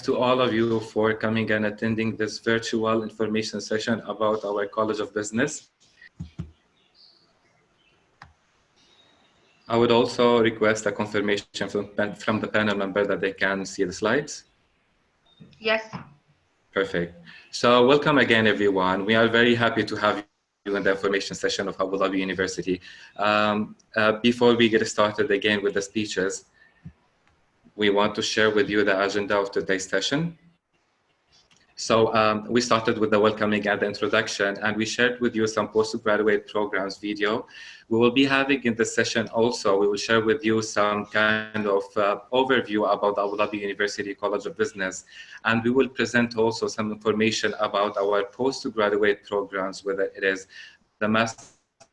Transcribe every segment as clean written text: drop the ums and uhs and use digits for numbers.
to all of you for coming and attending this virtual information session about our College of Business. I would also request a confirmation from the panel member that they can see the slides. Yes. Perfect. So welcome again, everyone. We are very happy to have you in the information session of Abu Dhabi University. Before we get started again with the speeches, we want to share with you the agenda of today's session. So we started with the welcoming and the introduction, and we shared with you some postgraduate programs video. We will be having in this session also, we will share with you some kind of overview about the Abu Dhabi University College of Business. And we will present also some information about our postgraduate programs, whether it is the Master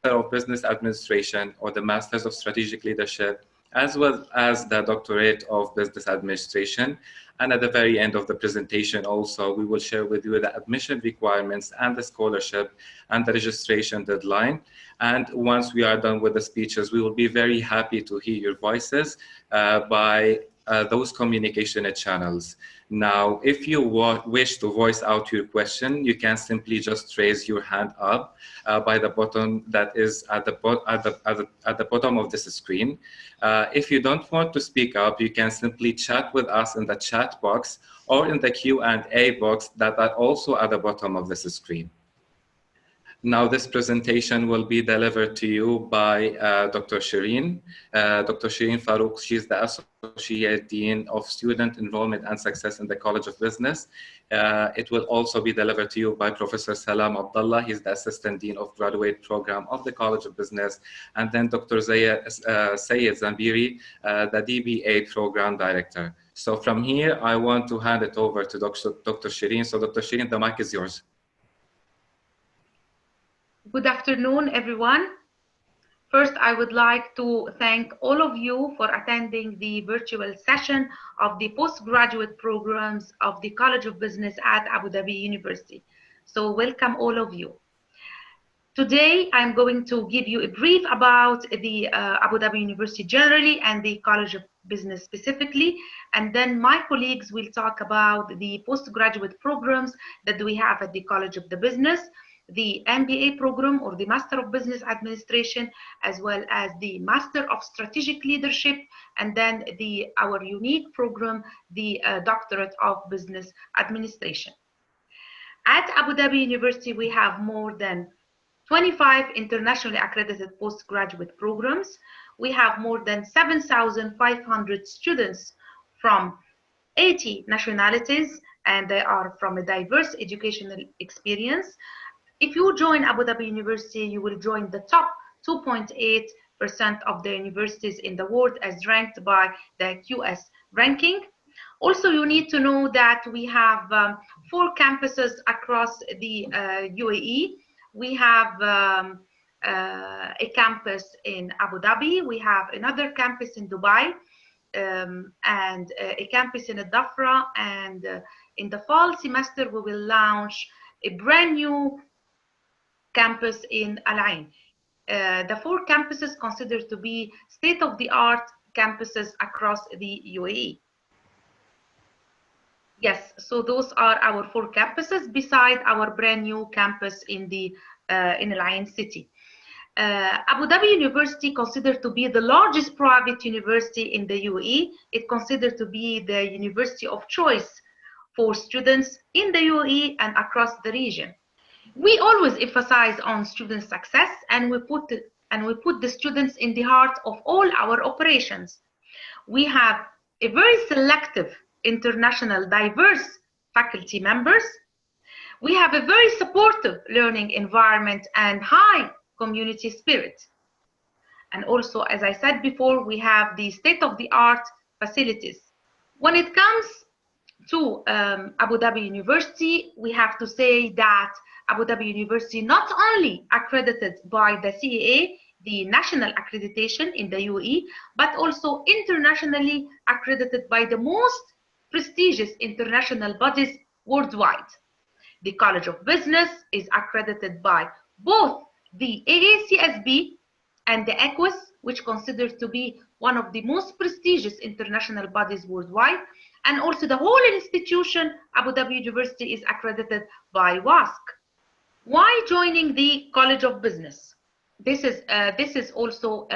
of Business Administration or the Masters of Strategic Leadership, as well as the Doctorate of Business Administration. And at the very end of the presentation also, we will share with you the admission requirements and the scholarship and the registration deadline. And once we are done with the speeches, we will be very happy to hear your voices by those communication channels. Now, if you wish to voice out your question, you can simply just raise your hand up by the button that is at the bottom of this screen. If you don't want to speak up, you can simply chat with us in the chat box or in the Q&A box that are also at the bottom of this screen. Now, this presentation will be delivered to you by Dr. Shireen. Dr. Shireen Farouk, she's the Associate Dean of Student Enrollment and Success in the College of Business. It will also be delivered to you by Professor Salam Abdullah. He's the Assistant Dean of Graduate Program of the College of Business. And then Dr. Sayed Zambiri, the DBA Program Director. So from here, I want to hand it over to Dr. Shireen. So Dr. Shireen, the mic is yours. Good afternoon, everyone. First, I would like to thank all of you for attending the virtual session of the postgraduate programs of the College of Business at Abu Dhabi University. So welcome all of you. Today, I'm going to give you a brief about the Abu Dhabi University generally and the College of Business specifically. And then my colleagues will talk about the postgraduate programs that we have at the College of the Business, the MBA program or the Master of Business Administration, as well as the Master of Strategic Leadership, and then our unique program, the Doctorate of Business Administration. At Abu Dhabi University, we have more than 25 internationally accredited postgraduate programs. We have more than 7,500 students from 80 nationalities, and they are from a diverse educational experience. If you join Abu Dhabi University, you will join the top 2.8% of the universities in the world as ranked by the QS ranking. Also, you need to know that we have 4 campuses across the UAE. We have a campus in Abu Dhabi. We have another campus in Dubai and a campus in Dhafra. And in the fall semester, we will launch a brand new campus in Al Ain. The 4 campuses considered to be state-of-the-art campuses across the UAE. Yes, so those are our 4 campuses beside our brand new campus in Al Ain city. Abu Dhabi University considered to be the largest private university in the UAE. It considered to be the university of choice for students in the UAE and across the region. We always emphasize on student success, and we put the students in the heart of all our operations. We have a very selective, international, diverse faculty members. We have a very supportive learning environment and high community spirit. And also, as I said before, we have the state-of-the-art facilities. When it comes to Abu Dhabi University, we have to say that Abu Dhabi University not only accredited by the CAA, the national accreditation in the UAE, but also internationally accredited by the most prestigious international bodies worldwide. The College of Business is accredited by both the AACSB and the EQUIS, which considered to be one of the most prestigious international bodies worldwide, And also the whole institution, Abu Dhabi University, is accredited by WASC. Why joining the College of Business? This is also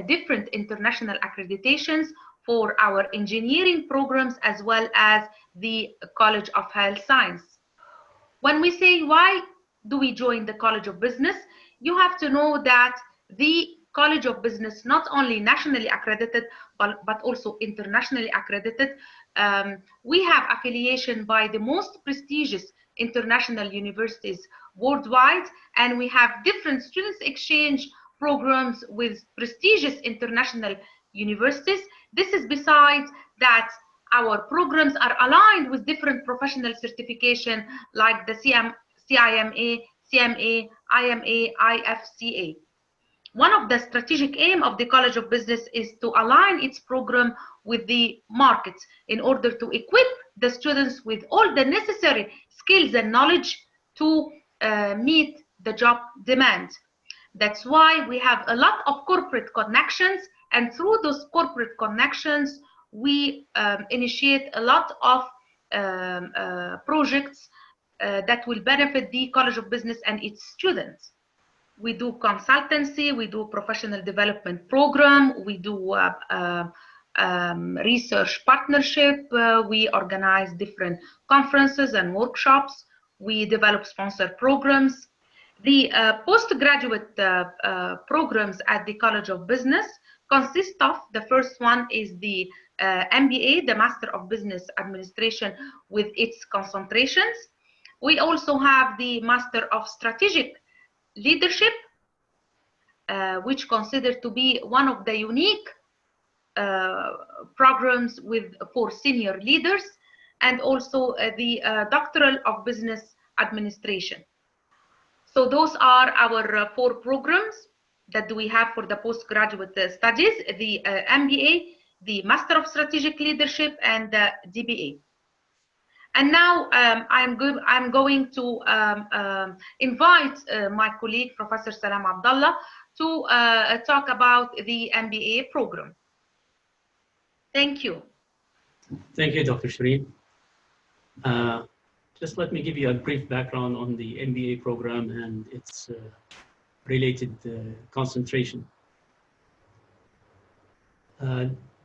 different international accreditations for our engineering programs as well as the College of Health Science. When we say why do we join the College of Business, you have to know that the College of Business not only nationally accredited but also internationally accredited. We have affiliation by the most prestigious international universities worldwide, and we have different students exchange programs with prestigious international universities. This is besides that our programs are aligned with different professional certification like the CIMA, CMA, IMA, IFCA. One of the strategic aim of the College of Business is to align its program with the market in order to equip the students with all the necessary skills and knowledge to meet the job demand. That's why we have a lot of corporate connections, and through those corporate connections, we initiate a lot of projects that will benefit the College of Business and its students. We do consultancy, we do professional development program, we do research partnership, we organize different conferences and workshops, we develop sponsored programs. The postgraduate programs at the College of Business consist of, the first one is the MBA, the Master of Business Administration, with its concentrations. We also have the Master of Strategic Leadership, which considered to be one of the unique programs for senior leaders, and also the Doctoral of Business Administration. So those are our 4 programs that we have for the postgraduate studies: the MBA, the Master of Strategic Leadership, and the DBA. And now I'm going to invite my colleague, Professor Salam Abdallah, to talk about the MBA program. Thank you. Thank you, Dr. Sharif. Just let me give you a brief background on the MBA program and its related concentration.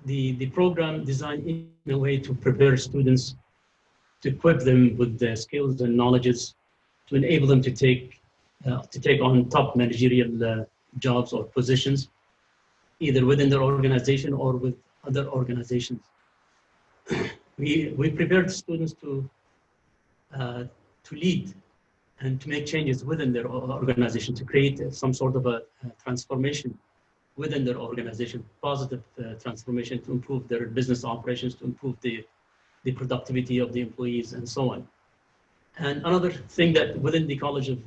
The program designed in a way to prepare students, to equip them with the skills and knowledges to enable them to take on top managerial jobs or positions, either within their organization or with other organizations. We prepared students to lead and to make changes within their organization, to create some sort of a transformation within their organization, positive transformation to improve their business operations, to improve the productivity of the employees, and so on. And another thing that within the College of,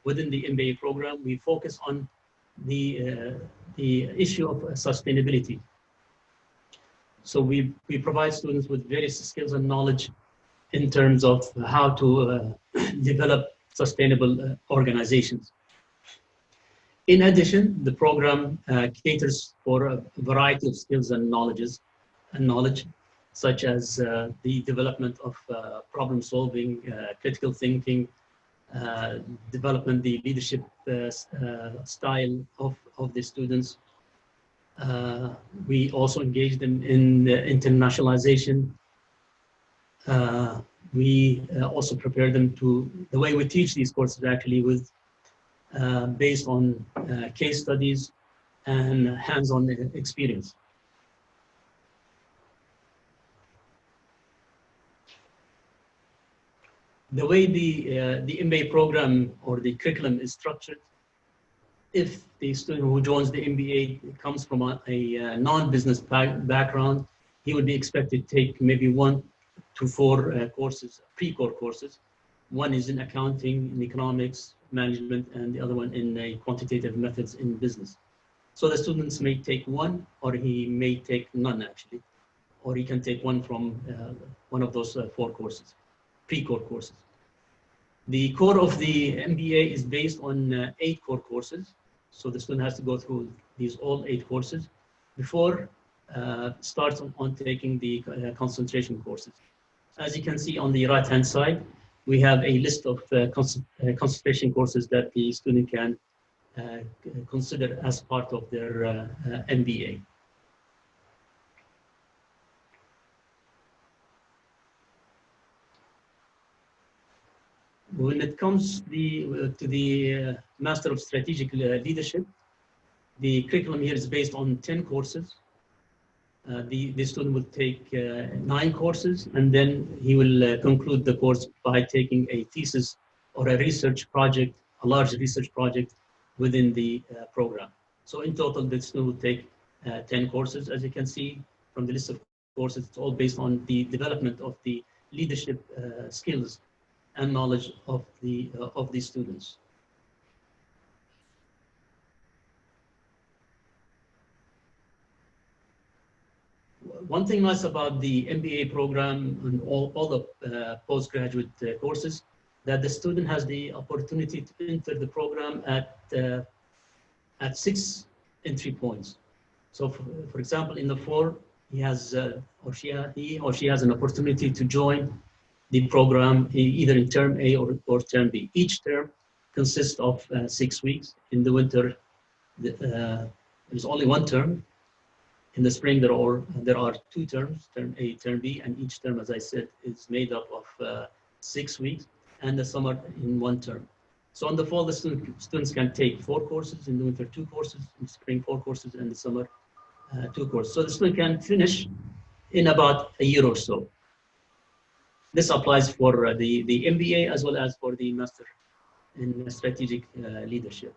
within the MBA program, we focus on the issue of sustainability. So we provide students with various skills and knowledge in terms of how to develop sustainable organizations. In addition, the program caters for a variety of skills and knowledge, such as the development of problem solving, critical thinking, development the leadership style of the students. We also engage them in internationalization. We also prepare them to, the way we teach these courses actually with based on case studies and hands-on experience. The way the MBA program or the curriculum is structured, if the student who joins the MBA comes from a non-business background, he would be expected to take maybe 1 to 4 courses, pre-core courses. One is in accounting, in economics, management, and the other one in quantitative methods in business. So the students may take 1, or he may take none actually, or he can take 1 from one of those 4 courses, pre-core courses. The core of the MBA is based on 8 core courses. So the student has to go through these all 8 courses before starts on taking the concentration courses. As you can see on the right-hand side, we have a list of concentration courses that the student can consider as part of their MBA. When it comes to the Master of Strategic Leadership, the curriculum here is based on 10 courses. The student will take 9 courses, and then he will conclude the course by taking a thesis or a research project, a large research project within the program. So in total, the student will take 10 courses. As you can see from the list of courses, it's all based on the development of the leadership skills and knowledge of the students. One thing nice about the MBA program and all the postgraduate courses, that the student has the opportunity to enter the program at 6 entry points. So for example, in the 4, he or she has an opportunity to join the program either in term A or term B. Each term consists of 6 weeks. In the winter, there's only 1 term. In the spring, there are 2 terms, term A, term B, and each term, as I said, is made up of 6 weeks, and the summer in 1 term. So in the fall, the students can take 4 courses, in the winter 2 courses, in spring 4 courses, and the summer 2 courses. So the student can finish in about a year or so. This applies for the MBA as well as for the Master in Strategic Leadership.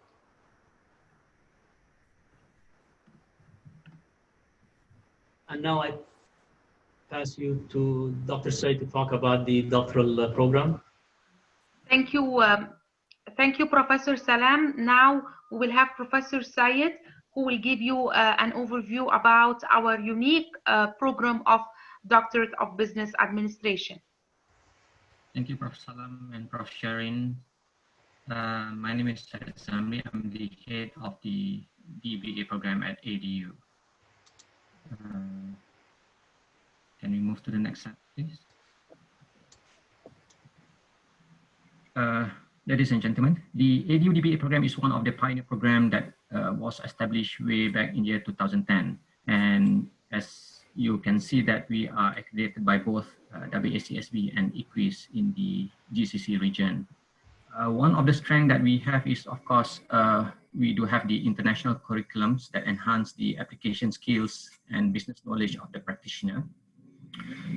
And now I pass you to Dr. Said to talk about the doctoral program. Thank you. Thank you, Professor Salam. Now we will have Professor Syed, who will give you an overview about our unique program of Doctorate of Business Administration. Thank you, Prof. Salam and Prof. Sharin. My name is Syed Samri. I'm the head of the DBA program at ADU. Can we move to the next slide, please? Ladies and gentlemen, the ADU DBA program is one of the pioneer programs that was established way back in year 2010. And as you can see that we are accredited by both WACSB and EQUIS in the GCC region. One of the strengths that we have is, of course, we do have the international curriculums that enhance the application skills and business knowledge of the practitioner.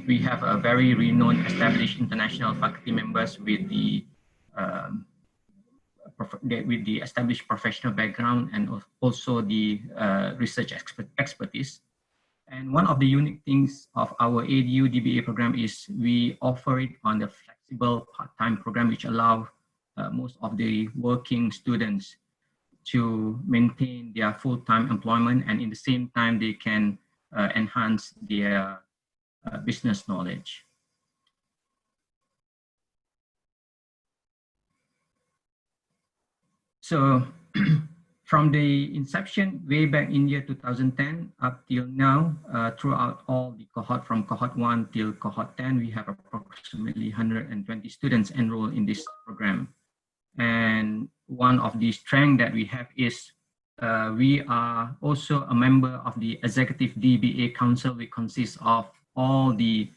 We have a very renowned established international faculty members with the established professional background and also the research expertise. And one of the unique things of our ADU DBA program is we offer it on the flexible part-time program, which allow most of the working students to maintain their full-time employment, and in the same time they can enhance their business knowledge. So from the inception way back in year 2010 up till now, throughout all the cohort from cohort 1 till cohort 10, we have approximately 120 students enrolled in this program. And one of the strengths that we have is we are also a member of the Executive DBA Council, which consists of all the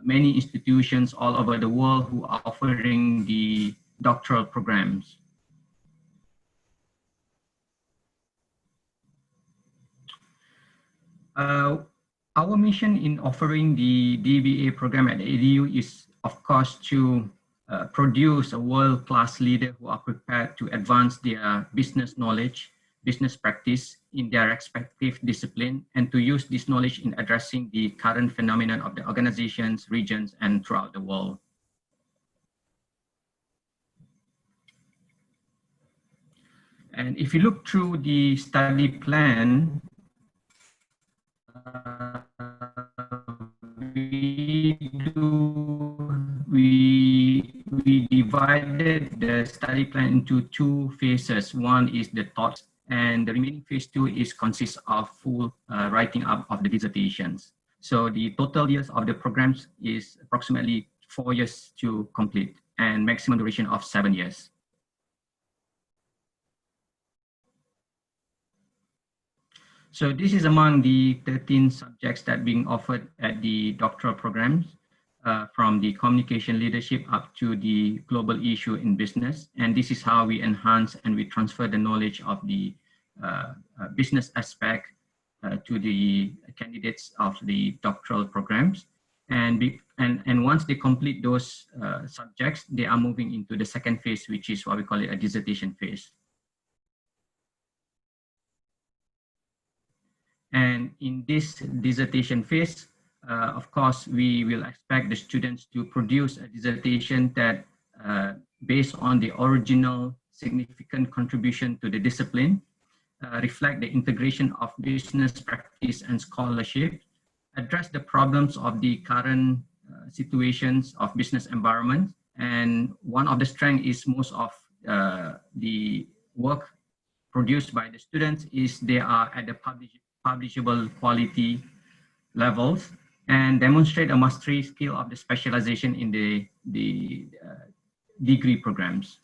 many institutions all over the world who are offering the doctoral programs. Our mission in offering the DBA program at ADU is, of course, to produce a world-class leader who are prepared to advance their business knowledge, business practice in their respective discipline, and to use this knowledge in addressing the current phenomenon of the organizations, regions, and throughout the world. And if you look through the study plan, we divided the study plan into 2 phases. One is the thought And the remaining phase 2 consists of full writing up of the dissertations. So the total years of the programs is approximately 4 years to complete and maximum duration of 7 years. So this is among the 13 subjects that being offered at the doctoral programs, from the communication leadership up to the global issue in business. And this is how we enhance and we transfer the knowledge of the business aspect to the candidates of the doctoral programs. And once they complete those subjects, they are moving into the second phase, which is what we call it a dissertation phase. And in this dissertation phase, of course, we will expect the students to produce a dissertation that based on the original significant contribution to the discipline, reflect the integration of business practice and scholarship, address the problems of the current situations of business environment. And one of the strengths is most of the work produced by the students is they are at the publishable quality levels and demonstrate a mastery skill of the specialization in the degree programs.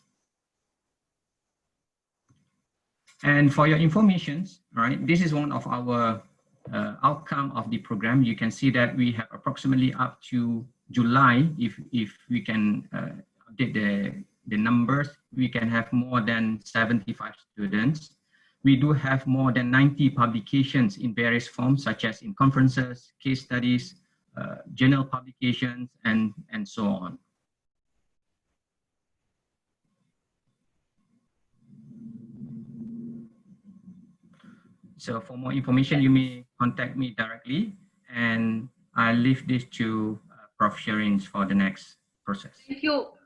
And for your information, right, this is one of our outcome of the program. You can see that we have approximately up to July, if we can update the numbers, we can have more than 75 students. We do have more than 90 publications in various forms, such as in conferences, case studies, journal publications, and so on. So for more information, you may contact me directly, and I'll leave this to Prof. Shirins for the next process.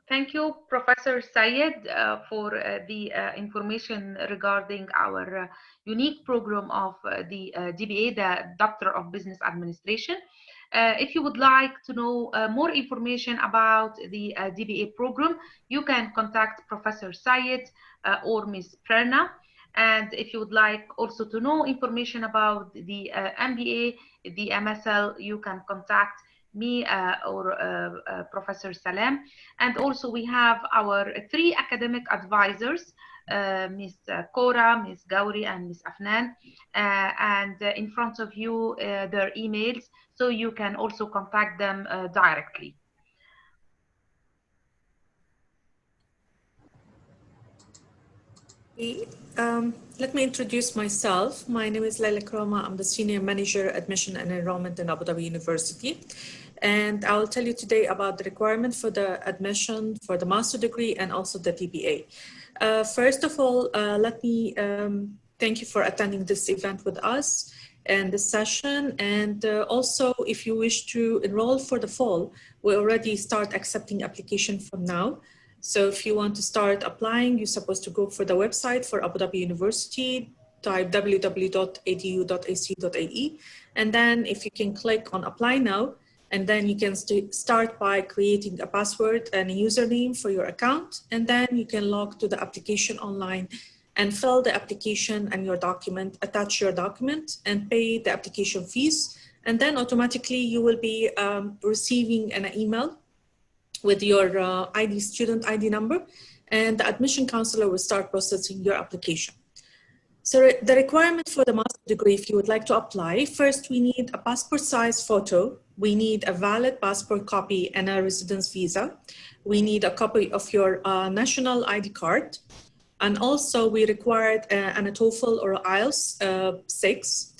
Thank you, Professor Syed, for the information regarding our unique program of the DBA, the Doctor of Business Administration. If you would like to know more information about the DBA program, you can contact Professor Syed or Ms. Prerna. And if you would like also to know information about the MBA, the MSL, you can contact me or Professor Salam. And also we have our 3 academic advisors, Ms. Kora, Ms. Gauri, and Ms. Afnan. And in front of you, their emails, so you can also contact them directly. Let me introduce myself. My name is Laila Kroma. I'm the Senior Manager, Admission and Enrollment in Abu Dhabi University. And I will tell you today about the requirement for the admission for the master degree and also the DBA. First of all, let me thank you for attending this event with us and this session. And also, if you wish to enroll for the fall, we already start accepting application from now. So if you want to start applying, you're supposed to go for the website for Abu Dhabi University, type www.adu.ac.ae. And then if you can click on apply now, and then you can start by creating a password and a username for your account. And then you can log to the application online and fill the application and your document, attach your document and pay the application fees. And then automatically you will be receiving an email with your student ID number, and the admission counselor will start processing your application. So the requirement for the master degree, if you would like to apply, first we need a passport size photo. We need a valid passport copy and a residence visa. We need a copy of your national ID card. And also we required a TOEFL or IELTS 6.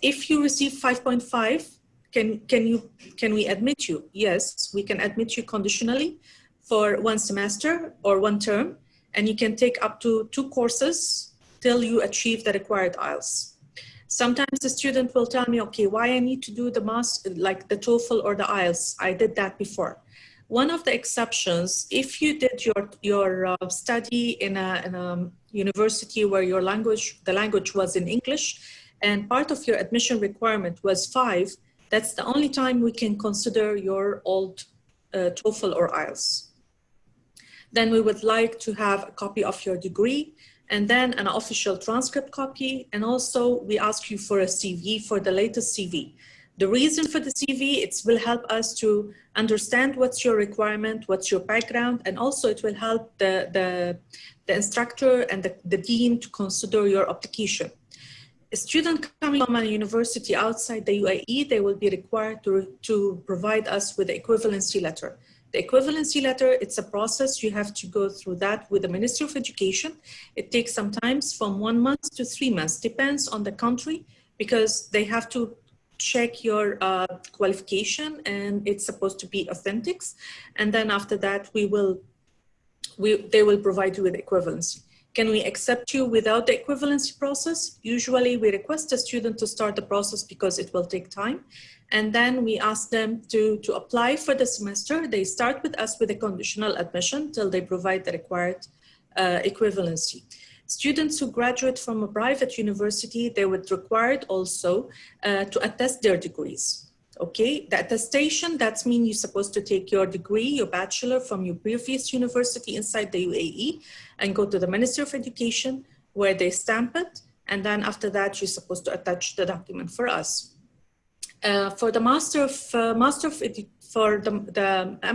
If you receive 5.5, can we admit you? Yes, we can admit you conditionally for 1 semester or 1 term, and you can take up to 2 courses till you achieve the required IELTS. Sometimes the student will tell me, okay, why I need to do the master, like the TOEFL or the IELTS? I did that before. One of the exceptions, if you did your study in a university where the language was in English, and part of your admission requirement was 5, that's the only time we can consider your old TOEFL or IELTS. Then we would like to have a copy of your degree and then an official transcript copy. And also we ask you for a CV, for the latest CV. The reason for the CV, it will help us to understand what's your requirement, what's your background, and also it will help the instructor and the dean to consider your application. A student coming from a university outside the UAE, they will be required to provide us with the equivalency letter. The equivalency letter, it's a process. You have to go through that with the Ministry of Education. It takes sometimes from 1 month to 3 months, depends on the country, because they have to check your qualification and it's supposed to be authentic. And then after that, they will provide you with equivalency. Can we accept you without the equivalency process? Usually we request a student to start the process because it will take time. And then we ask them to apply for the semester. They start with us with a conditional admission till they provide the required equivalency. Students who graduate from a private university, they would required also to attest their degrees. Okay, the attestation, that means you're supposed to take your degree, your bachelor from your previous university inside the UAE and go to the Ministry of Education where they stamp it. And then after that, you're supposed to attach the document for us. For the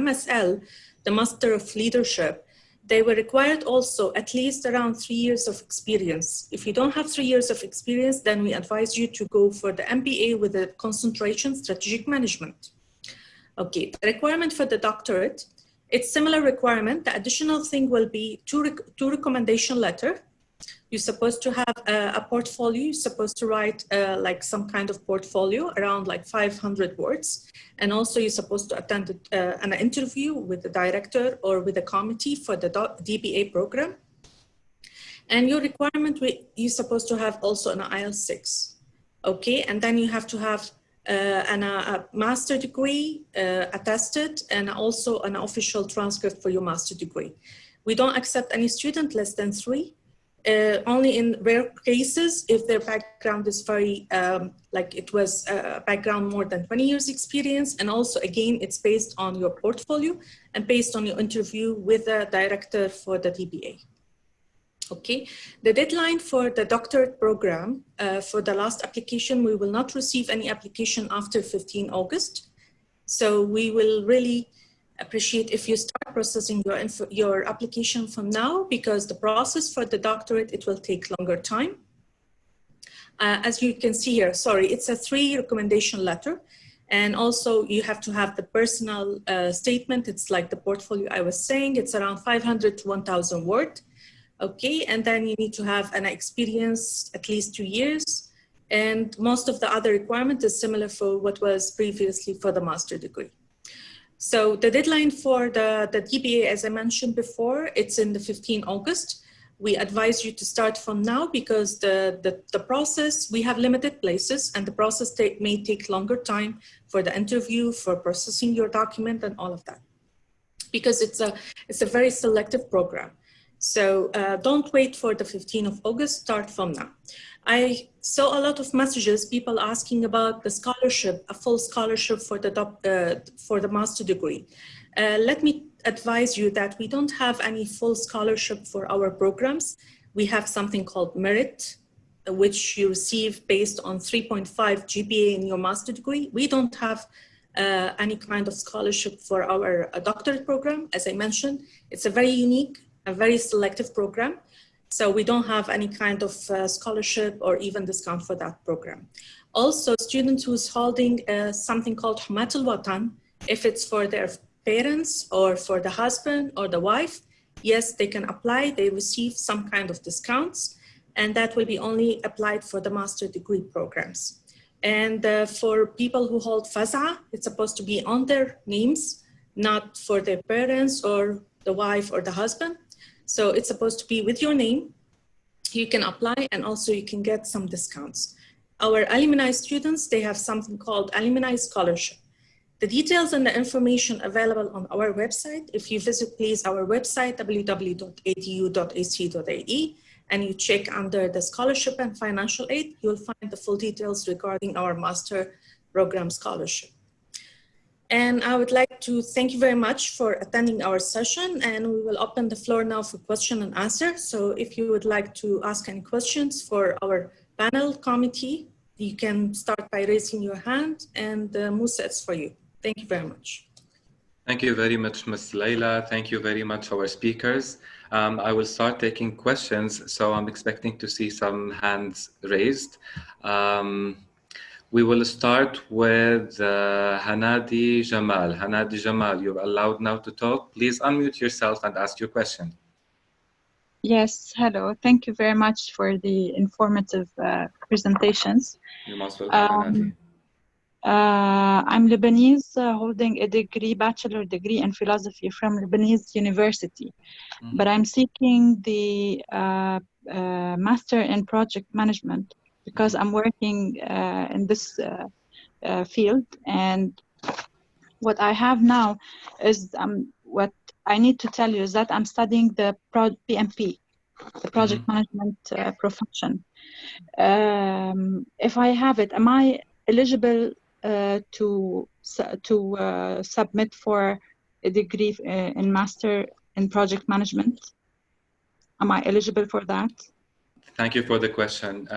MSL, the Master of Leadership, they were required also at least around 3 years of experience. If you don't have 3 years of experience, then we advise you to go for the MBA with a concentration strategic management. Okay, the requirement for the doctorate, it's similar requirement. The additional thing will be two recommendation letter. You're supposed to have a portfolio. You're supposed to write like some kind of portfolio around like 500 words. And also you're supposed to attend an interview with the director or with the committee for the DBA program. And your requirement, you're supposed to have also an IELTS 6. Okay, and then you have to have a master degree attested and also an official transcript for your master degree. We don't accept any student less than 3. Only in rare cases, if their background is very, like it was a background more than 20 years experience. And also, again, it's based on your portfolio and based on your interview with the director for the DBA. Okay, the deadline for the doctorate program, for the last application, we will not receive any application after 15 August. So we will really appreciate if you start processing your application from now, because the process for the doctorate, it will take longer time. As you can see here, sorry, it's a 3 recommendation letter. And also you have to have the personal statement. It's like the portfolio I was saying, it's around 500 to 1,000 words. Okay, and then you need to have an experience at least 2 years. And most of the other requirement is similar for what was previously for the master degree. So the deadline for the DBA, as I mentioned before, it's in the 15 August. We advise you to start from now because the process, we have limited places and the process may take longer time for the interview, for processing your document and all of that. Because it's a very selective program. So don't wait for the 15th of August, start from now. I saw a lot of messages, people asking about the scholarship, a full scholarship for the master degree. Let me advise you that we don't have any full scholarship for our programs. We have something called merit, which you receive based on 3.5 GPA in your master degree. We don't have any kind of scholarship for our doctorate program. As I mentioned, it's a very unique, a very selective program. So we don't have any kind of scholarship or even discount for that program. Also, students who's holding something called Humat al-Watan, if it's for their parents or for the husband or the wife, yes, they can apply. They receive some kind of discounts, and that will be only applied for the master degree programs. And for people who hold Faza, it's supposed to be on their names, not for their parents or the wife or the husband. So it's supposed to be with your name. You can apply and also you can get some discounts. Our alumni students, they have something called alumni scholarship. The details and the information available on our website. If you visit please our website, www.adu.ac.ae, and you check under the scholarship and financial aid, you'll find the full details regarding our master program scholarship. And I would like to thank you very much for attending our session, and we will open the floor now for question and answer. So if you would like to ask any questions for our panel committee, you can start by raising your hand, and Musa, it's for you. Thank you very much. Thank you very much, Ms. Leila. Thank you very much, our speakers. I will start taking questions, so I'm expecting to see some hands raised. We will start with Hanadi Jamal. Hanadi Jamal, you're allowed now to talk. Please unmute yourself and ask your question. Yes, hello. Thank you very much for the informative presentations. You're most welcome, Hanadi. I'm Lebanese, holding a degree, bachelor degree in philosophy from Lebanese University. But I'm seeking the master in project management because I'm working in this field. And what I have now is what I need to tell you is that I'm studying the PMP, the project management profession. If I have it, am I eligible to submit for a degree in master in project management? Am I eligible for that? Thank you for the question.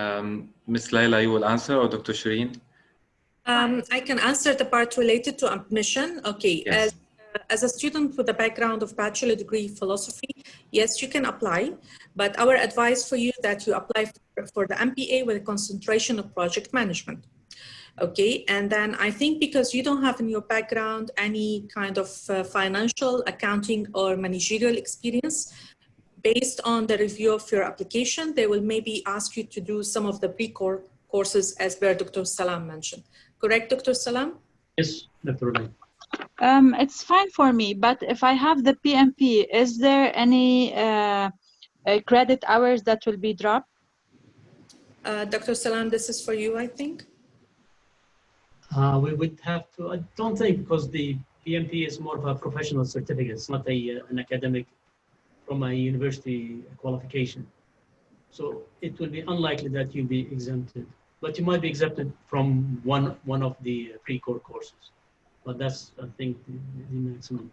Ms. Leila, you will answer, or Dr. Shireen? I can answer the part related to admission. Okay, Yes. As a student with a background of bachelor degree philosophy, yes, you can apply, but our advice for you that you apply for the MBA with a concentration of project management. Okay, and then I think because you don't have in your background any kind of financial, accounting, or managerial experience, based on the review of your application, they will maybe ask you to do some of the pre-core courses as per Dr. Salam mentioned. Correct, Dr. Salam? Yes, Dr. Ray. It's fine for me, but if I have the PMP, is there any credit hours that will be dropped? Dr. Salam, this is for you, I think. We would have to, I don't think, because the PMP is more of a professional certificate. It's not an academic from a university qualification. So it will be unlikely that you'll be exempted, but you might be exempted from one of the pre-core courses. But that's, I think, the maximum.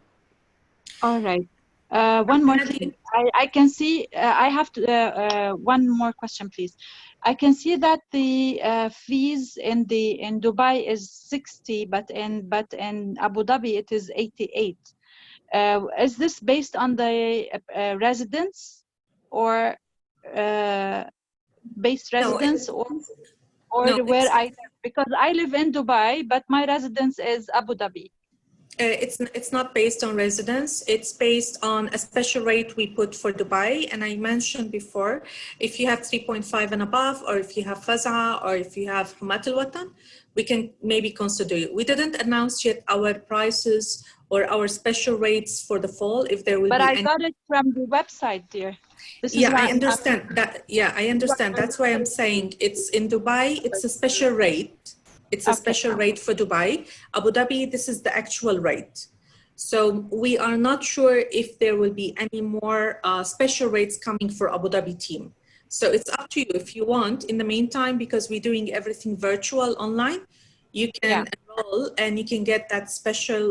All right. One more thing. I can see, I have to, one more question, please. I can see that the fees in Dubai is 60, but in Abu Dhabi it is 88. Is this based on the residence or based residence, or No, where I live? Because I live in Dubai, but my residence is Abu Dhabi. It's not based on residence. It's based on a special rate we put for Dubai. And I mentioned before, if you have 3.5 and above, or if you have Faza, or if you have Humat al-Watan, we can maybe consider it. We didn't announce yet our prices or our special rates for the fall, if there will be any. But I got it from the website, dear. Yeah, I understand that. Yeah, I understand. That's why I'm saying it's in Dubai, it's a special rate. It's a special rate for Dubai. Abu Dhabi, this is the actual rate. So we are not sure if there will be any more special rates coming for Abu Dhabi team. So it's up to you if you want. In the meantime, because we're doing everything virtual online, you can enroll and you can get that special,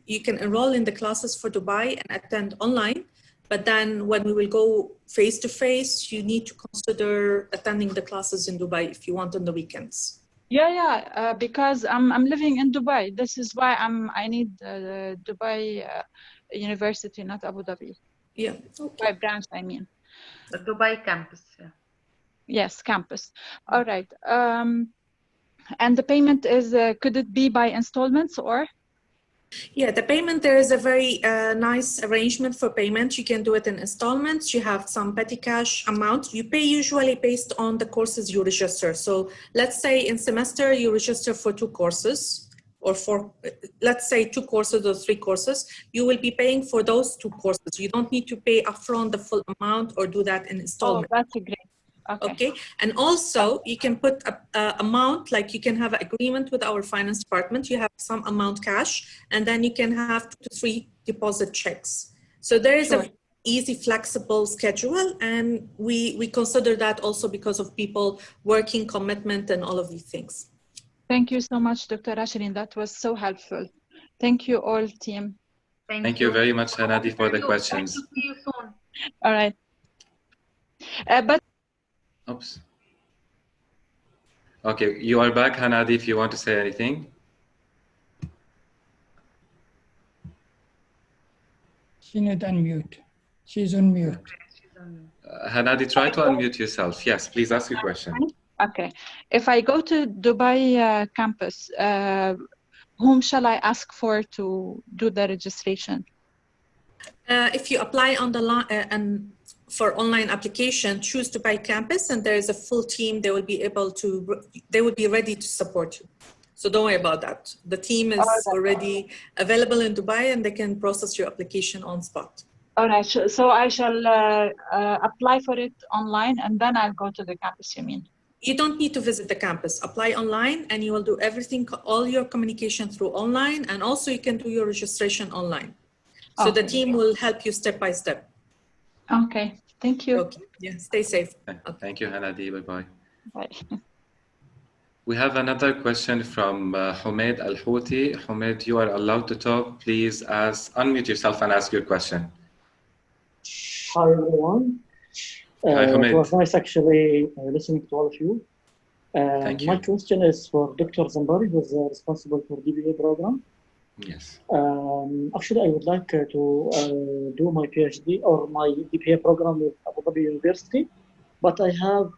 you can enroll in the classes for Dubai and attend online. But then when we will go face to face, you need to consider attending the classes in Dubai if you want on the weekends. Because I'm living in Dubai. This is why I need Dubai University, not Abu Dhabi. Yeah, Dubai branch, I mean. The Dubai campus. Yeah. Yes, campus. All right. And the payment is, could it be by installments or? Yeah, the payment, there is a very nice arrangement for payment. You can do it in installments. You have some petty cash amount. You pay usually based on the courses you register. So let's say in semester you register for 2 courses or for, let's say 2 courses or 3 courses. You will be paying for those 2 courses. You don't need to pay upfront the full amount or do that in installment. Oh, that's great. Okay. And also you can put a amount, like you can have an agreement with our finance department. You have some amount cash, and then you can have 2 to 3 deposit checks. So there is an easy, flexible schedule. And we consider that also because of people working commitment and all of these things. Thank you so much, Dr. Rashidin. That was so helpful. Thank you all, team. Thank you very much, Hanadi, for the questions. Hope to see you soon. All right. But Oops. Okay, you are back, Hanadi, if you want to say anything. She need unmute. She's on mute. Hanadi, try to unmute yourself. Yes, please ask your question. okay, if I go to Dubai campus, whom shall I ask for to do the registration? If you apply on the and for online application, choose Dubai campus, and there is a full team. They will be able to. They will be ready to support you. So don't worry about that. The team is already available in Dubai, and they can process your application on spot. All right. So I shall apply for it online, and then I'll go to the campus. You mean? You don't need to visit the campus. Apply online, and you will do everything, all your communication through online, and also you can do your registration online. So the team will help you step by step. Okay, thank you. Okay. Yeah, stay safe. Okay. Thank you, Hanadi. Bye-bye. Bye. We have another question from Humaid Al-Houthi. Humaid, you are allowed to talk. Please unmute yourself and ask your question. Hi, everyone. Hi, Humaid. It was nice actually listening to all of you. Thank you. My question is for Dr. Zambari, who is responsible for DBA program. Yes. Actually, I would like to do my PhD or my DBA program with Abu Dhabi University, but I have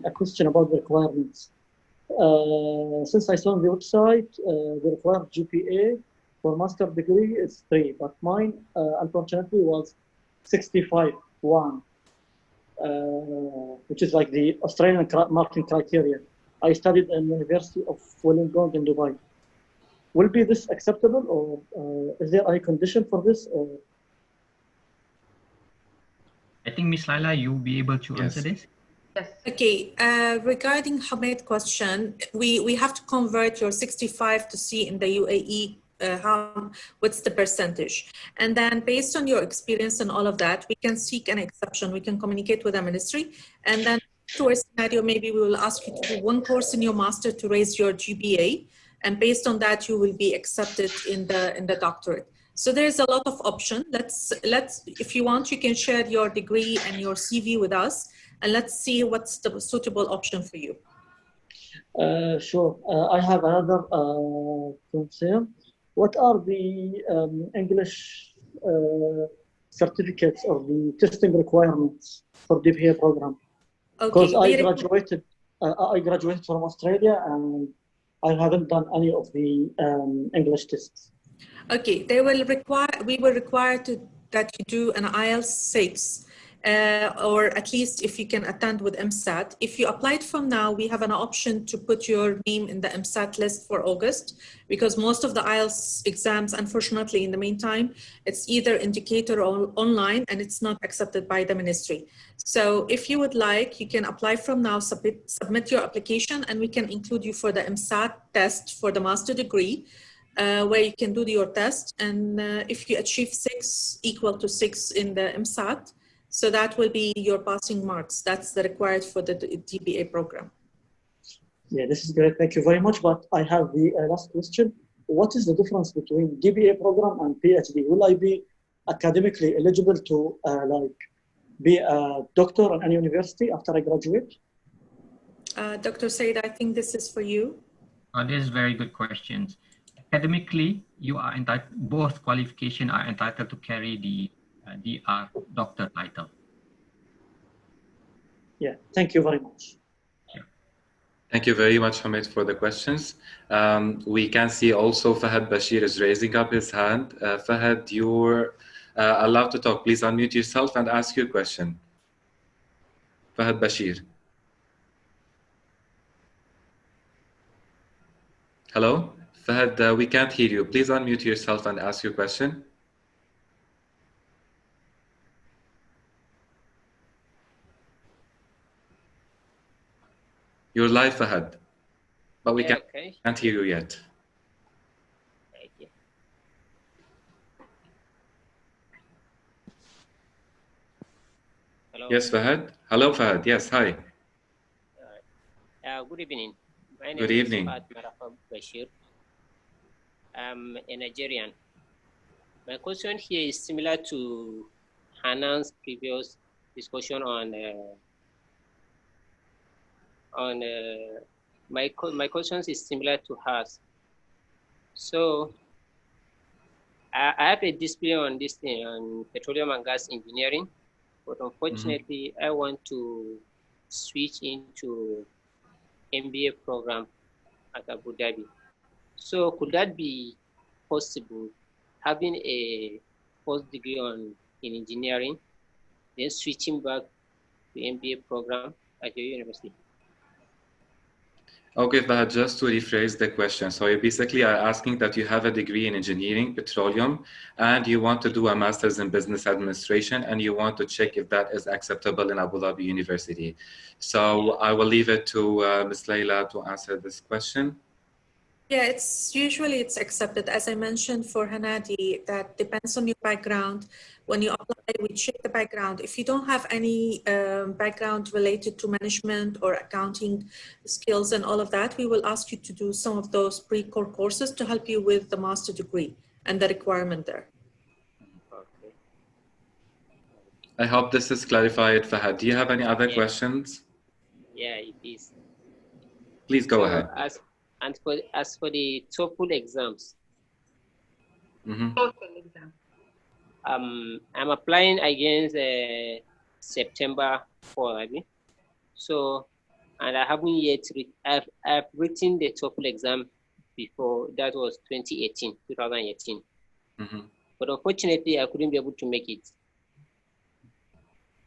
a question about the requirements. Since I saw on the website, the required GPA for master degree is 3, but mine unfortunately was 65.1, which is like the Australian marking criteria. I studied in the University of Wollongong in Dubai. Will be this acceptable, or is there any condition for this? Or? I think Ms. Laila, you'll be able to answer this. Yes. Okay, regarding Hamid's question, we have to convert your 65 to see in the UAE what's the percentage. And then based on your experience and all of that, we can seek an exception. We can communicate with the ministry. And then to a scenario, maybe we will ask you to do one course in your master to raise your GPA. And based on that, you will be accepted in the doctorate. So there's a lot of options. Let's if you want, you can share your degree and your CV with us, and let's see what's the suitable option for you. Sure. I have another concern. What are the English certificates or the testing requirements for DBA program? Because Okay. I graduated from Australia and I haven't done any of the English tests. Okay, we will require that you do an IELTS 6, or at least if you can attend with MSAT. If you applied from now, we have an option to put your name in the MSAT list for August, because most of the IELTS exams, unfortunately, in the meantime, it's either indicator or online, and it's not accepted by the ministry. So if you would like, you can apply from now, submit your application, and we can include you for the MSAT test for the master degree, where you can do your test. And if you achieve 6 equal to 6 in the MSAT, so that will be your passing marks. That's the required for the DBA program. Yeah, this is great. Thank you very much. But I have the last question. What is the difference between DBA program and PhD? Will I be academically eligible to be a doctor at any university after I graduate? Dr. Said, I think this is for you. This is very good questions. Academically, you are entitled, both qualifications are entitled to carry the DR doctor title. Yeah, thank you very much. Thank you very much, Hamid, for the questions. We can see also Fahad Bashir is raising up his hand. Fahad, you're allowed to talk. Please unmute yourself and ask your question. Fahad Bashir. Hello? Fahad, we can't hear you. Please unmute yourself and ask your question. You're live, Fahad, but we can't hear you yet. Hello. Yes, Fahad. Hello, Fahad. Yes, hi. Good evening. My name Good evening. is Fahad Bashir. I'm a Nigerian. My question here is similar to Hanan's previous discussion my questions is similar to hers. So I have a discipline on this thing on petroleum and gas engineering, but unfortunately I want to switch into MBA program at Abu Dhabi. So could that be possible, having a post degree in engineering, then switching back to MBA program at your university? Okay, Fahad, just to rephrase the question. So you basically are asking that you have a degree in engineering, petroleum, and you want to do a master's in business administration, and you want to check if that is acceptable in Abu Dhabi University. So I will leave it to Ms. Layla to answer this question. Yeah, it's accepted. As I mentioned for Hanadi, that depends on your background. When you apply, we check the background. If you don't have any background related to management or accounting skills and all of that, we will ask you to do some of those pre-core courses to help you with the master degree and the requirement there. Okay. I hope this is clarified, Fahad. Do you have any other questions? Yeah, it is. Please go ahead. As for the TOEFL exams, TOEFL exam. I'm applying against September 4, I mean. So, and I haven't yet I've written the TOEFL exam before. That was 2018. But unfortunately, I couldn't be able to make it.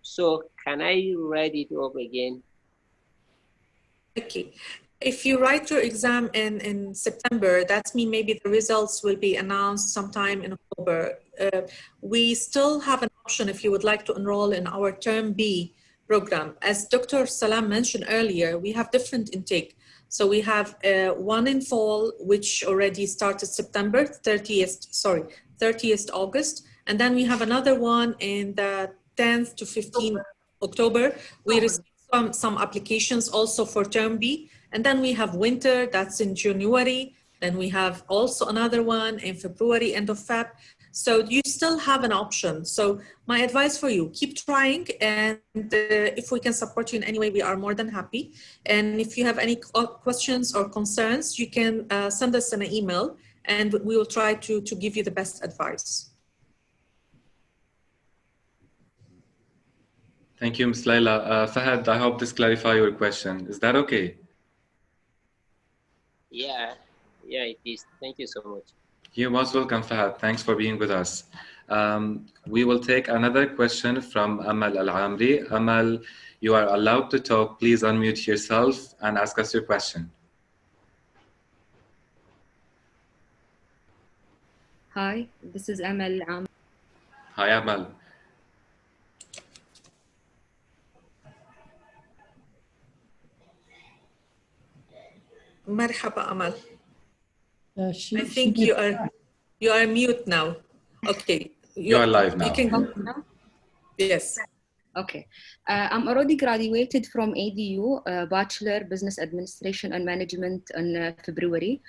So, can I write it up again? Okay. If you write your exam in September, that means maybe the results will be announced sometime in October. We still have an option if you would like to enroll in our Term B program. As Dr. Salam mentioned earlier, we have different intake. So we have one in fall, which already started September 30th August. And then we have another one in the 10th to 15th October. We received some applications also for Term B. And then we have winter, that's in January. Then we have also another one in February, end of Feb. So you still have an option. So my advice for you, keep trying. And if we can support you in any way, we are more than happy. And if you have any questions or concerns, you can send us an email and we will try to give you the best advice. Thank you, Ms. Layla. Fahad, I hope this clarifies your question. Is that okay? Yeah, it is. Thank you so much. You're most welcome, Fahad. Thanks for being with us. We will take another question from Amal Al-Amri. Amal, you are allowed to talk. Please unmute yourself and ask us your question. Hi, this is Amal Al-Amri. Hi, Amal. Marhaba, Amal. I think you are mute now. Okay. You are live now. You can go now? Yes. Okay. I'm already graduated from ADU, Bachelor Business Administration and Management in February.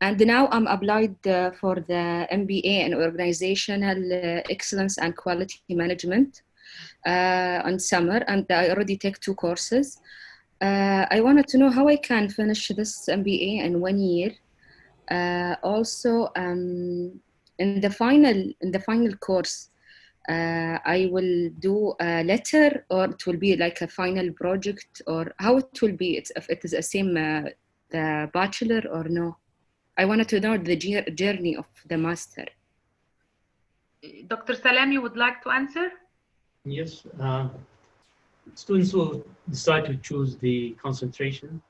And now I'm applied for the MBA in Organizational Excellence and Quality Management on summer. And I already take 2 courses. I wanted to know how I can finish this MBA in 1 year. Also, in the final course, I will do a letter, or it will be like a final project, or how it will be. If it is the same the bachelor or no. I wanted to know the journey of the master. Dr. Salam, you would like to answer? Yes. Students will decide to choose the concentration.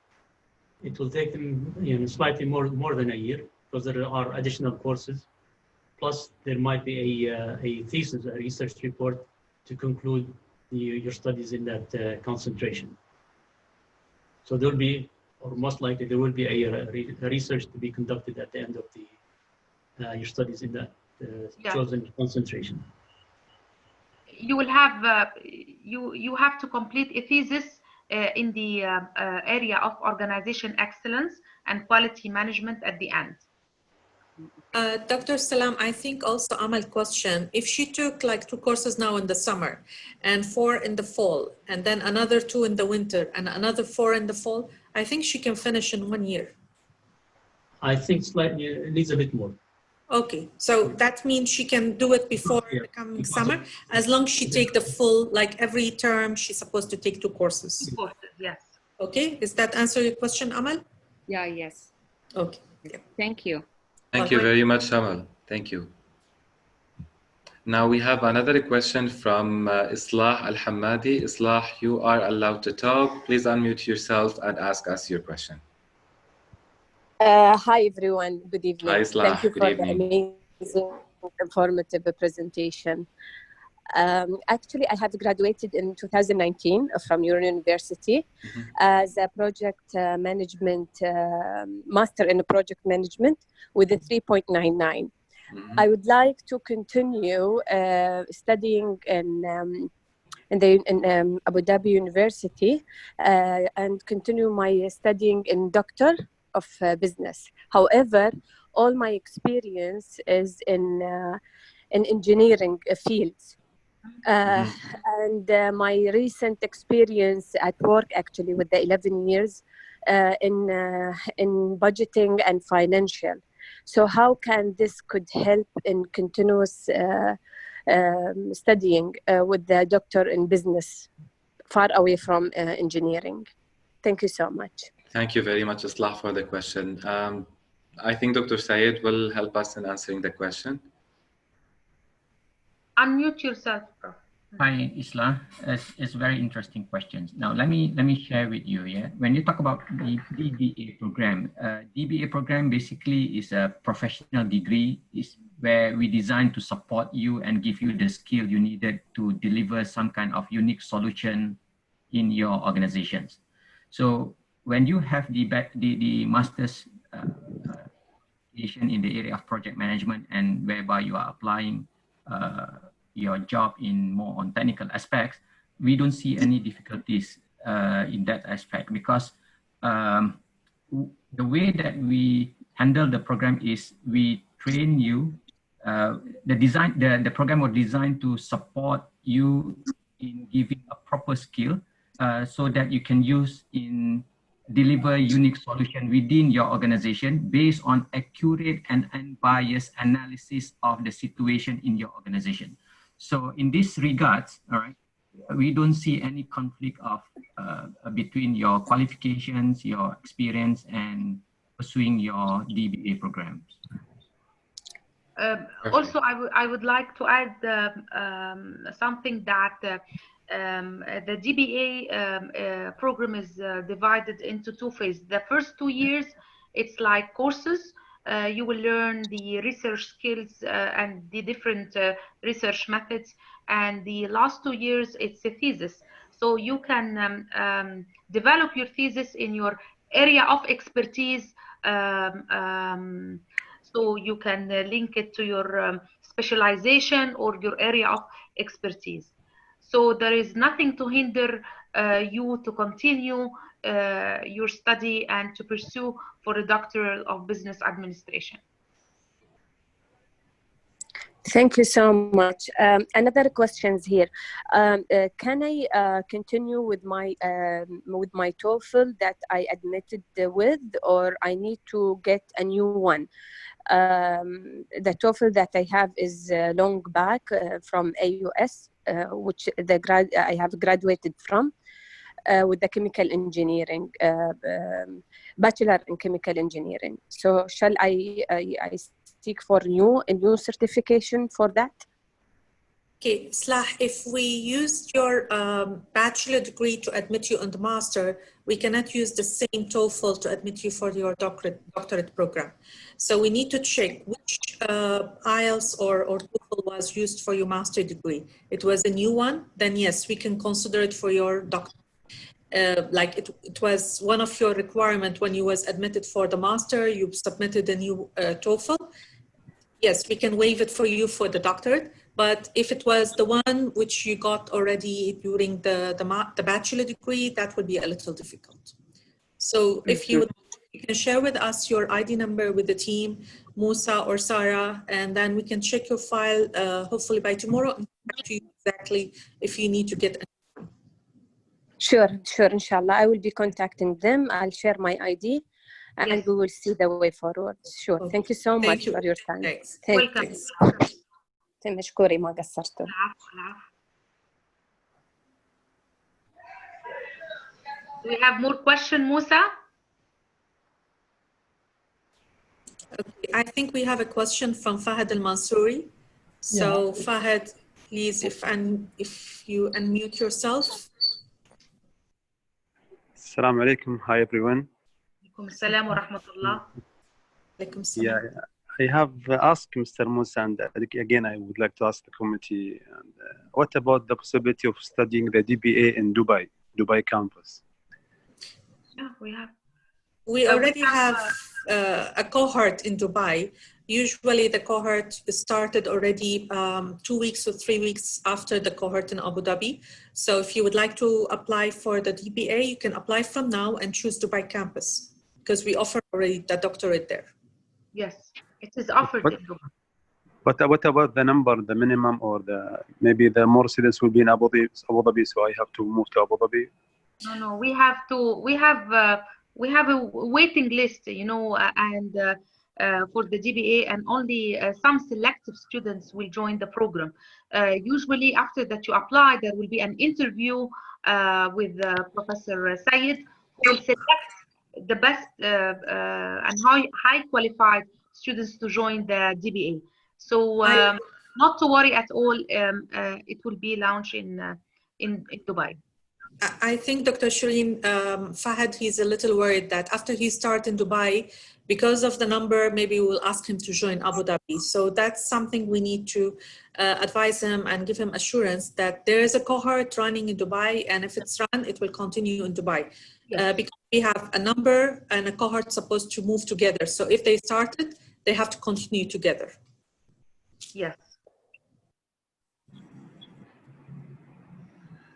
It will take them slightly more than a year, because there are additional courses. Plus, there might be a thesis, a research report to conclude your studies in that concentration. So there will be, or most likely, there will be a research to be conducted at the end of your studies in that chosen concentration. You will have you have to complete a thesis in the area of organization excellence and quality management at the end. Dr. Salam, I think also Amal question, if she took like 2 courses now in the summer and 4 in the fall, and then another 2 in the winter and another 4 in the fall, I think she can finish in 1 year. I think slightly, it needs a bit more. Okay, so that means she can do it before the coming summer, as long as she take the full, like every term, she's supposed to take 2 courses. 2 courses, yes. Okay, does that answer your question, Amal? Yeah, yes. Okay. Yeah. Thank you. Thank you very much, Amal. Thank you. Now we have another question from Islah Al-Hammadi. Islah, you are allowed to talk. Please unmute yourself and ask us your question. Hi, everyone. Good evening. Hi, Islah. Thank you Good for evening. the amazing, informative presentation. Actually, I have graduated in 2019 from your university as a project management, master in project management with a 3.99. I would like to continue studying in Abu Dhabi University and continue my studying in Doctor of Business. However, all my experience is in engineering fields. And my recent experience at work, actually, with the 11 years in budgeting and financial. So how can this could help in continuous studying with the doctor in business, far away from engineering? Thank you so much. Thank you very much, Islah, for the question. I think Dr. Syed will help us in answering the question. Unmute yourself, Prof. Hi, Islah. It's very interesting questions. Now, let me share with you. Yeah, when you talk about the DBA program, DBA program basically is a professional degree. Is where we design to support you and give you the skill you needed to deliver some kind of unique solution in your organizations. So when you have the master's in the area of project management, and whereby you are applying your job in more on technical aspects, we don't see any difficulties in that aspect, because the way that we handle the program is we train you. The program was designed to support you in giving a proper skill so that you can use in deliver unique solution within your organization based on accurate and unbiased analysis of the situation in your organization. So in this regards, all right, we don't see any conflict of between your qualifications, your experience, and pursuing your DBA programs. Also, I would like to add something that the DBA program is divided into 2 phases. The first 2 years, it's like courses. You will learn the research skills and the different research methods. And the last 2 years, it's a thesis. So you can develop your thesis in your area of expertise. So you can link it to your specialization or your area of expertise. So there is nothing to hinder you to continue your study and to pursue for a doctoral of business administration. Thank you so much. Another question is here. Can I continue with my TOEFL that I admitted with, or I need to get a new one? The TOEFL that I have is long back from AUS, which I have graduated from with the chemical engineering, bachelor in chemical engineering. So shall I seek for a new certification for that? Okay, Islah, if we used your bachelor degree to admit you on the master, we cannot use the same TOEFL to admit you for your doctorate program. So we need to check which IELTS or TOEFL was used for your master degree. It was a new one, then yes, we can consider it for your doctorate. Like it was one of your requirements when you was admitted for the master, you submitted a new TOEFL. Yes, we can waive it for you for the doctorate. But if it was the one which you got already during the bachelor degree, that would be a little difficult. So if you would You can share with us your ID number with the team, Musa or Sarah, and then we can check your file hopefully by tomorrow and come back to you exactly if you need to get. Sure, inshallah. I will be contacting them. I'll share my ID and we will see the way forward. Sure. Okay. Thank you so much for your time. Thanks. Welcome. مشكورة ما قصرتوا. Do we have more question, Musa? Okay, I think we have a question from Fahad Al-Mansouri. So Fahad, please, if you unmute yourself. Assalamu alaikum. Hi, everyone. Assalam wa rahmatullah. Yeah, I have asked Mr. Musa, and again, I would like to ask the committee, what about the possibility of studying the DBA in Dubai campus? Yeah, we have. We already have a cohort in Dubai. Usually the cohort started already 2 weeks or 3 weeks after the cohort in Abu Dhabi. So if you would like to apply for the DBA, you can apply from now and choose Dubai campus because we offer already the doctorate there. Yes, it is offered in Dubai. But what about the number, the minimum, or maybe the more students will be in Abu Dhabi, so I have to move to Abu Dhabi? No, we have a waiting list, you know, and for the DBA, and only some selective students will join the program. Usually after that you apply, there will be an interview with Professor Sayed, who will select the best and high qualified students to join the DBA. So not to worry at all, it will be launched in Dubai. I think Dr. Shireen, Fahad, he's a little worried that after he starts in Dubai, because of the number, maybe we'll ask him to join Abu Dhabi. So that's something we need to advise him and give him assurance that there is a cohort running in Dubai, and if it's run, it will continue in Dubai. Yes. Because we have a number and a cohort supposed to move together. So if they started, they have to continue together. Yes.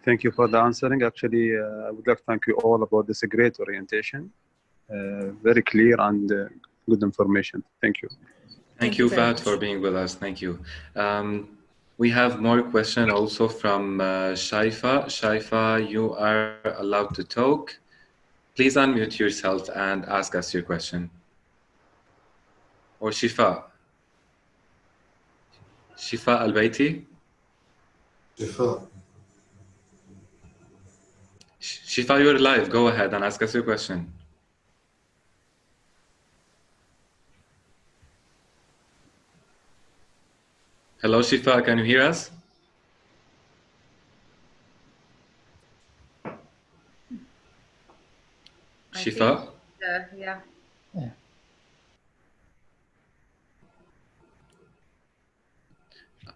Thank you for the answering. Actually, I would like to thank you all about this great orientation. Very clear and good information. Thank you. Thank you, Fahad, for being with us. Thank you. We have more questions also from Shaifa. Shaifa, you are allowed to talk. Please unmute yourself and ask us your question. Or Shifa. Shifa Al-Baiti. Shifa. Shifa, you're live. Go ahead and ask us your question. Hello, Shifa. Can you hear us? Shifa? Yeah.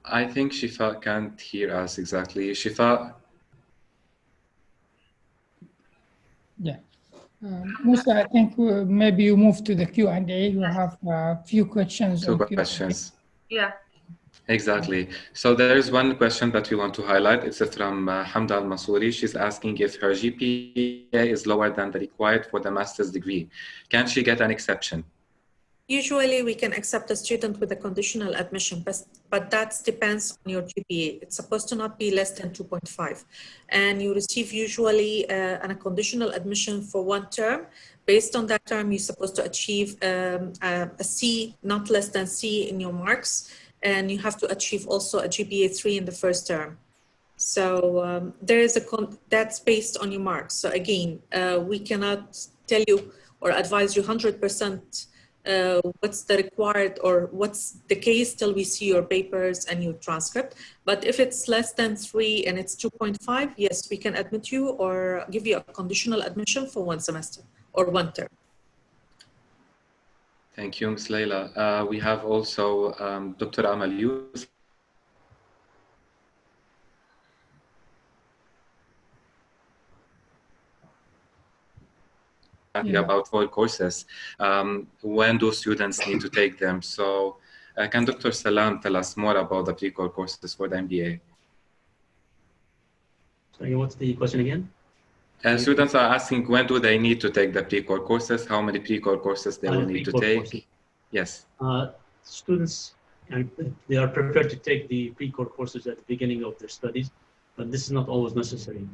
I think Shifa can't hear us exactly. Shifa? Yeah. Musa, I think maybe you move to the Q&A. You have a few questions. Two questions. Yeah. Exactly. So there is one question that we want to highlight. It's from Hamda Al-Mansouri. She's asking if her GPA is lower than the required for the master's degree. Can she get an exception? Usually we can accept a student with a conditional admission, but that depends on your GPA. It's supposed to not be less than 2.5. And you receive usually a conditional admission for 1 term. Based on that term, you're supposed to achieve a C, not less than C in your marks. And you have to achieve also a GPA 3 in the first term. So there is that's based on your marks. So again, we cannot tell you or advise you 100% what's the required or what's the case till we see your papers and your transcript. But if it's less than 3 and it's 2.5, yes, we can admit you or give you a conditional admission for 1 semester or 1 term. Thank you, Ms. Leila. We have also Dr. Amal Youth. About 4 courses. When do students need to take them? So can Dr. Salam tell us more about the pre-core courses for the MBA? Sorry, what's the question again? Students are asking when do they need to take the pre-core courses, how many pre-core courses they will need to take. Courses. Yes. Students, they are prepared to take the pre-core courses at the beginning of their studies, but this is not always necessary.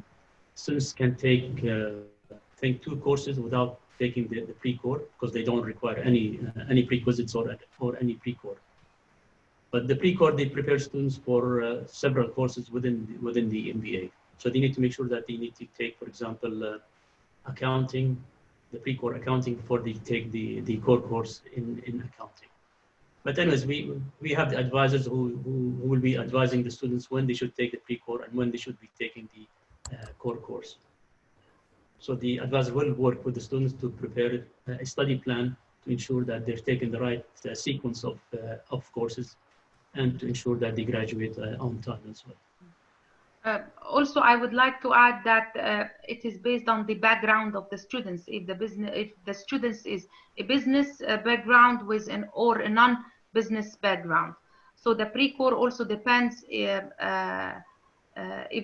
Students can take, I think, 2 courses without taking the pre-core because they don't require any prerequisites or any pre-core. But the pre-core, they prepare students for several courses within the MBA. So they need to make sure that they need to take, for example, accounting, the pre-core accounting before they take the core course in accounting. But anyways, we have the advisors who will be advising the students when they should take the pre-core and when they should be taking the core course. So the advisor will work with the students to prepare a study plan to ensure that they're taking the right sequence of courses and to ensure that they graduate on time as well. Also, I would like to add that it is based on the background of the students. If the students is a business background with or a non-business background, so the pre-core also depends if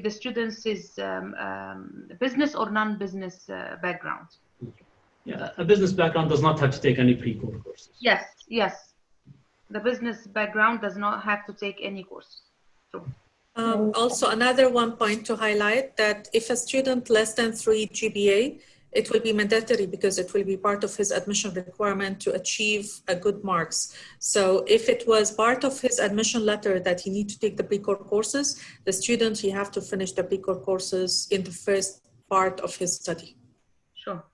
the students is business or non-business background. Yeah, a business background does not have to take any pre-core courses. Yes, yes. The business background does not have to take any course. So. Also, another one point to highlight that if a student less than 3 GPA, it will be mandatory because it will be part of his admission requirement to achieve a good marks. So if it was part of his admission letter that he need to take the pre-core courses, the student, he have to finish the pre-core courses in the first part of his study. Sure.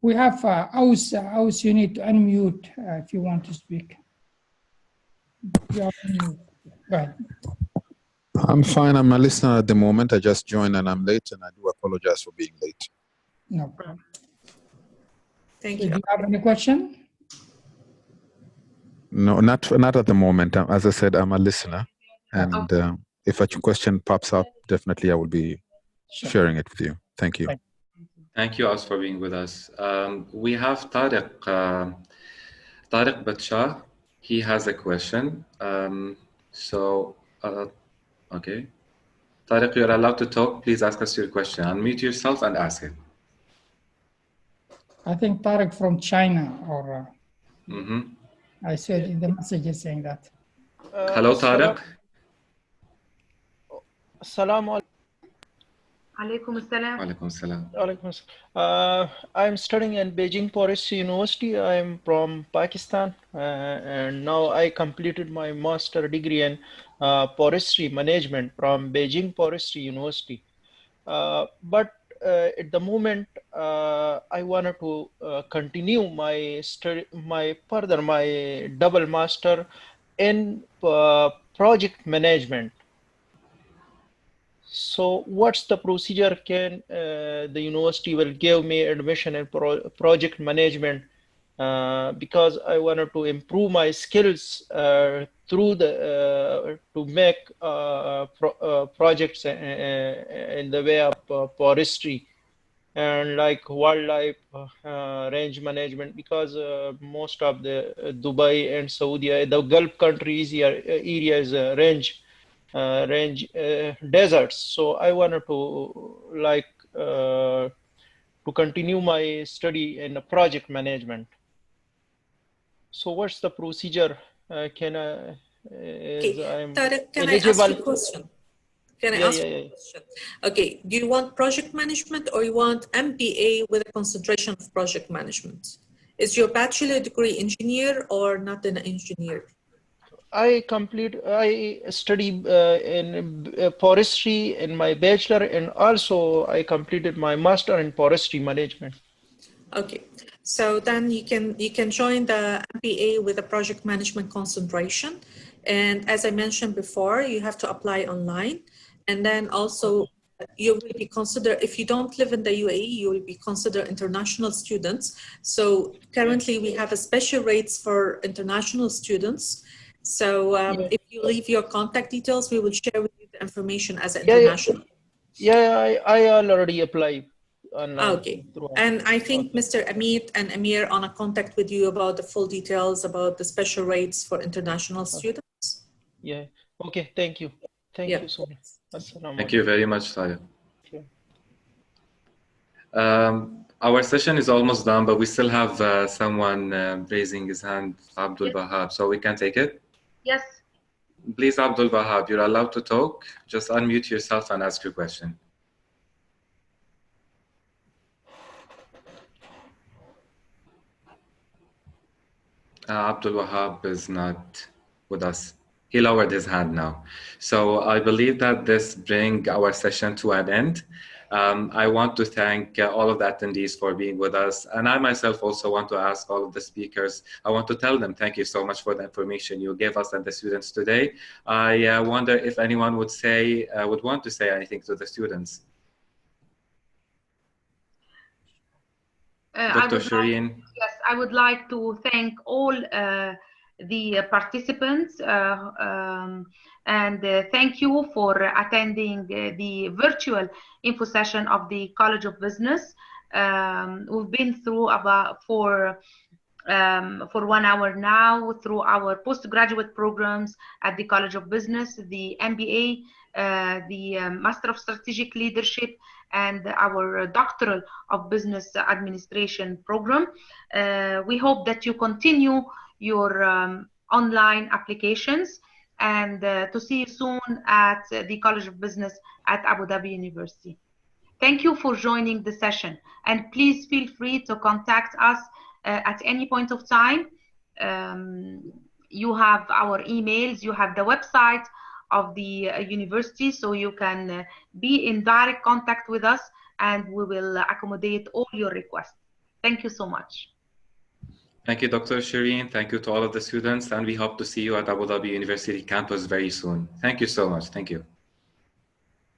We have Aus, you need to unmute if you want to speak. You are unmute. Go ahead. I'm fine. I'm a listener at the moment. I just joined and I'm late, and I do apologize for being late. No problem. Thank you. you. Do you have any question? No, not at the moment. As I said, I'm a listener, and if a question pops up, definitely I will be sharing it with you. Thank you. Thank you, Aus, for being with us. We have Tariq. Tariq Batshah. He has a question. Okay. Tariq, you're allowed to talk. Please ask us your question. Unmute yourself and ask it. I think Tariq from China, or I said in the messages saying that. Hello, Tariq. Assalamu alaikum assalam. Alaikum assalam. I'm studying in Beijing Forestry University. I'm from Pakistan, and now I completed my master degree in forestry management from Beijing Forestry University. But at the moment, I wanted to continue my study, my double master in project management. So what's the procedure? Can the university will give me admission in project management because I wanted to improve my skills through the to make projects in the way of forestry and like wildlife range management, because most of the Dubai and Saudi, the Gulf countries areas range deserts. So I wanted to to continue my study in project management. So what's the procedure? Can I ask you a question? Can I ask you a question? Okay, do you want project management or you want MBA with a concentration of project management? Is your bachelor degree engineer or not an engineer? I study in forestry in my bachelor, and also I completed my master in forestry management. Okay, so then you can join the MBA with a project management concentration, and as I mentioned before, you have to apply online, and then also you will be considered, if you don't live in the UAE, you will be considered international students. So currently we have a special rates for international students. So if you leave your contact details, we will share with you the information as an international. I already applied. Okay, and I think Mr. Amit and Amir on a contact with you about the full details about the special rates for international students. Yeah, okay, thank you. Thank you so much. Thank you very much, Tariq. Our session is almost done, but we still have someone raising his hand, Abdul Wahab, so we can take it? Yes. Please, Abdul Wahab, you're allowed to talk. Just unmute yourself and ask your question. Abdul Wahab is not with us. He lowered his hand now. So I believe that this brings our session to an end. I want to thank all of the attendees for being with us. And I myself also want to ask all of the speakers, I want to tell them thank you so much for the information you gave us and the students today. I wonder if anyone would want to say anything to the students. Dr. Shireen. Yes, I would like to thank all the participants and thank you for attending the virtual info session of the College of Business. We've been through for 1 hour now through our postgraduate programs at the College of Business, the MBA, the Master of Strategic Leadership, and our Doctoral of Business Administration program. We hope that you continue your online applications and to see you soon at the College of Business at Abu Dhabi University. Thank you for joining the session, and please feel free to contact us at any point of time. You have our emails, you have the website of the university, so you can be in direct contact with us and we will accommodate all your requests. Thank you so much. Thank you, Dr. Shireen. Thank you to all of the students, and we hope to see you at Abu Dhabi University campus very soon. Thank you so much. Thank you.